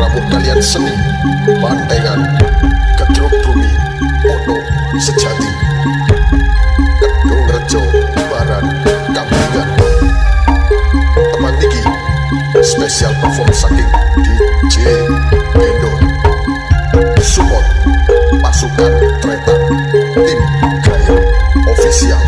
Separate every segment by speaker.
Speaker 1: rabuh kalian seni bantengan kedruk bumi ono sejati kedung rejo baran kambingan. Teman niki spesial perform saking DJ Bendo support pasukan Tretan tim Gaya official.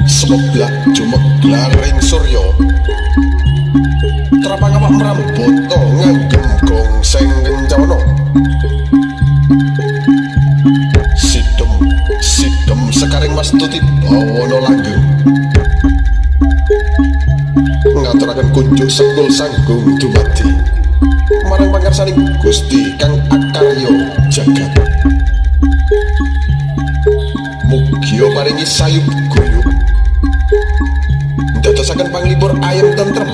Speaker 1: Semoblak jumek glaring suryo terapang awak meramboto nganggem gongseng kencawono. Sidem sekaring mas tuti bawono langgeng ngaturaken kunjuk sekul sanggung dumadi marang pangarsaning Gusti kang akarya jagat. Mugia paringi sayup guyub dadosaken panglipur ayem tentrem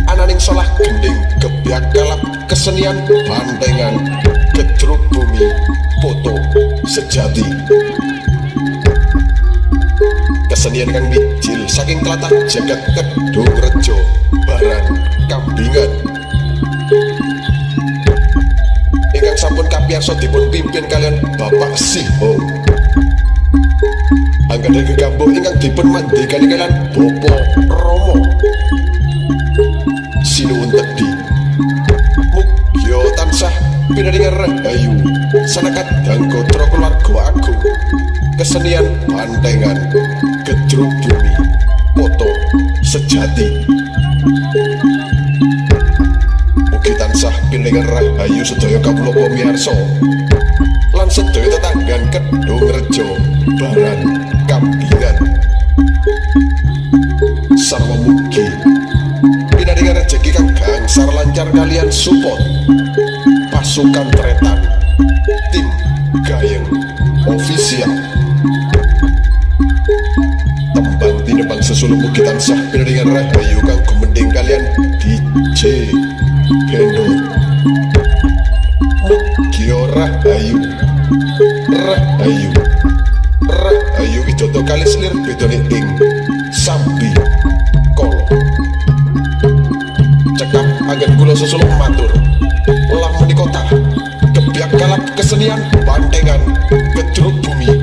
Speaker 1: ananing solah gending gebyak kalap kesenian bantengan gedruk bumi foto sejati. Kesenian kang mijil saking tlatah jagat kedung rejo baran kambingan ingkang sampun kapiyarsa dipun pimpin kalian Bapak Sihong anggadhahi gegambung ingkang dipun mandhegani kalian Bopo Romo sinuwun tedhi mugya tansah pinaringan rahayu sanekat danggotra keluarga agung kesenian bantengan gedruk bumi foto sejati. Mugi tansah pinaringan rahayu sedaya kawula pamirsa lan sedaya tetanggan kedung rejo baran kambingan sarwa mugi pinaringan rejeki kang gangsar lancar kalian support pasukan Tretan tim Gayeng official. Tembang tinebang sesulung mugi tansah pinaringan rahayu kang gumending kalian DJ Bendo mugi rahayu widodo kali selir bedone ing sambi kolo cekap agen kula sesulung matur ulah menika gebyak kalap kesenian bantengan gedruk bumi